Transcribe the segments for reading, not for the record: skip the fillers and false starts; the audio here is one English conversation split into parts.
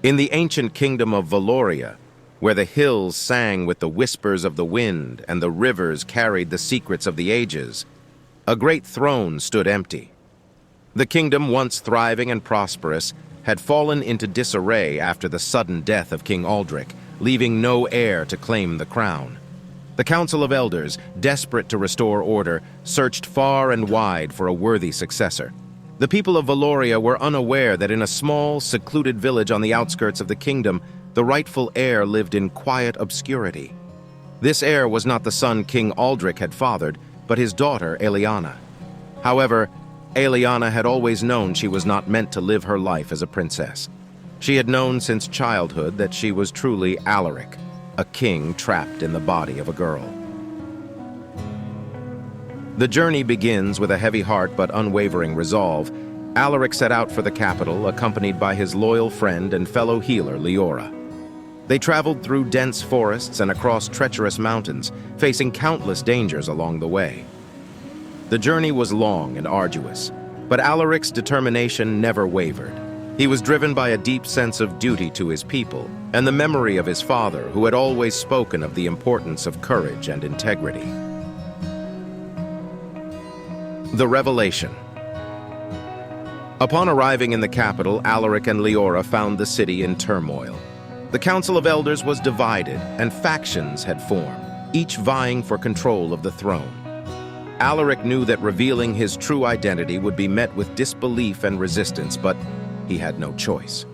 In the ancient kingdom of Valoria, where the hills sang with the whispers of the wind and the rivers carried the secrets of the ages, a great throne stood empty. The kingdom, once thriving and prosperous, had fallen into disarray after the sudden death of King Alaric, leaving no heir to claim the crown. The Council of Elders, desperate to restore order, searched far and wide for a worthy successor. The people of Valoria were unaware that in a small, secluded village on the outskirts of the kingdom, the rightful heir lived in quiet obscurity. This heir was not the son King Alaric had fathered, but his daughter, Eliana. However, Eliana had always known she was not meant to live her life as a princess. She had known since childhood that she was truly Alaric, a king trapped in the body of a girl. The journey begins with a heavy heart but unwavering resolve. Alaric set out for the capital, accompanied by his loyal friend and fellow healer, Leora. They traveled through dense forests and across treacherous mountains, facing countless dangers along the way. The journey was long and arduous, but Alaric's determination never wavered. He was driven by a deep sense of duty to his people and the memory of his father, who had always spoken of the importance of courage and integrity. The Revelation. Upon arriving in the capital, Alaric and Leora found the city in turmoil. The Council of Elders was divided, and factions had formed, each vying for control of the throne. Alaric knew that revealing his true identity would be met with disbelief and resistance, but he had no choice.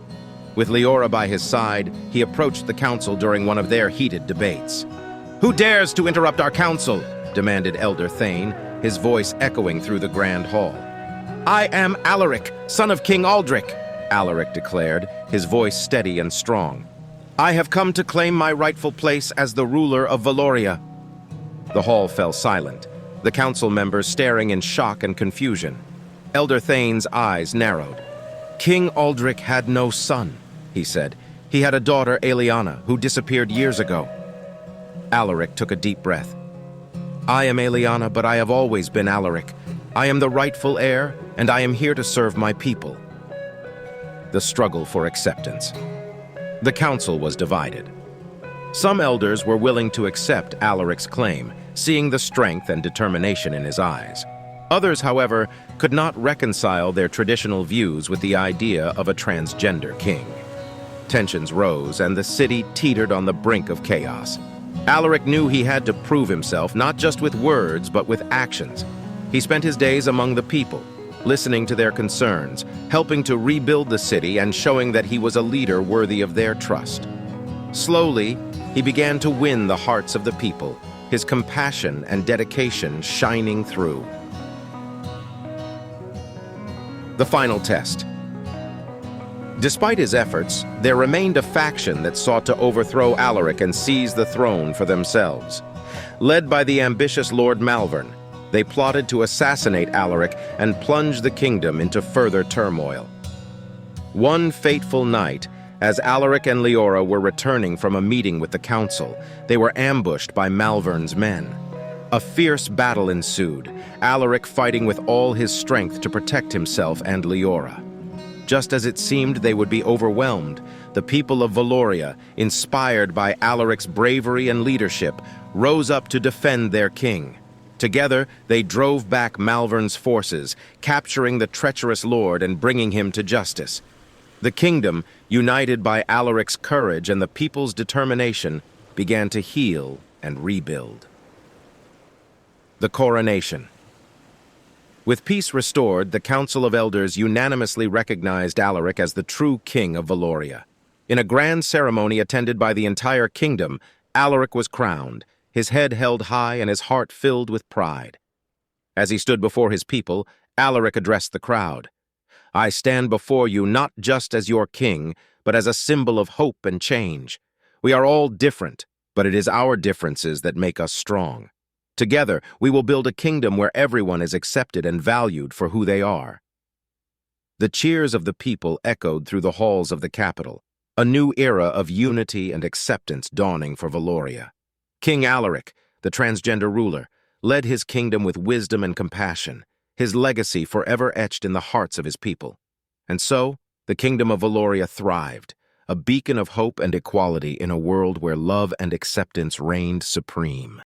With Leora by his side, he approached the council during one of their heated debates. "Who dares to interrupt our council?" demanded Elder Thane, his voice echoing through the grand hall. "I am Alaric, son of King Alaric," Alaric declared, his voice steady and strong. "I have come to claim my rightful place as the ruler of Valoria." The hall fell silent, the council members staring in shock and confusion. Elder Thane's eyes narrowed. "King Alaric had no son," he said. "He had a daughter, Eliana, who disappeared years ago." Alaric took a deep breath. "I am Eliana, but I have always been Alaric. I am the rightful heir, and I am here to serve my people." The struggle for acceptance. The council was divided. Some elders were willing to accept Alaric's claim, seeing the strength and determination in his eyes. Others, however, could not reconcile their traditional views with the idea of a transgender king. Tensions rose, and the city teetered on the brink of chaos. Alaric knew he had to prove himself, not just with words, but with actions. He spent his days among the people, listening to their concerns, helping to rebuild the city, and showing that he was a leader worthy of their trust. Slowly, he began to win the hearts of the people, his compassion and dedication shining through. The final test. Despite his efforts, there remained a faction that sought to overthrow Alaric and seize the throne for themselves. Led by the ambitious Lord Malvern, they plotted to assassinate Alaric and plunge the kingdom into further turmoil. One fateful night, as Alaric and Leora were returning from a meeting with the council, they were ambushed by Malvern's men. A fierce battle ensued, Alaric fighting with all his strength to protect himself and Leora. Just as it seemed they would be overwhelmed, the people of Valoria, inspired by Alaric's bravery and leadership, rose up to defend their king. Together, they drove back Malvern's forces, capturing the treacherous lord and bringing him to justice. The kingdom, united by Alaric's courage and the people's determination, began to heal and rebuild. The coronation. With peace restored, the Council of Elders unanimously recognized Alaric as the true king of Valoria. In a grand ceremony attended by the entire kingdom, Alaric was crowned, his head held high and his heart filled with pride. As he stood before his people, Alaric addressed the crowd. "I stand before you not just as your king, but as a symbol of hope and change. We are all different, but it is our differences that make us strong. Together, we will build a kingdom where everyone is accepted and valued for who they are." The cheers of the people echoed through the halls of the capital, a new era of unity and acceptance dawning for Valoria. King Alaric, the transgender ruler, led his kingdom with wisdom and compassion, his legacy forever etched in the hearts of his people. And so, the kingdom of Valoria thrived, a beacon of hope and equality in a world where love and acceptance reigned supreme.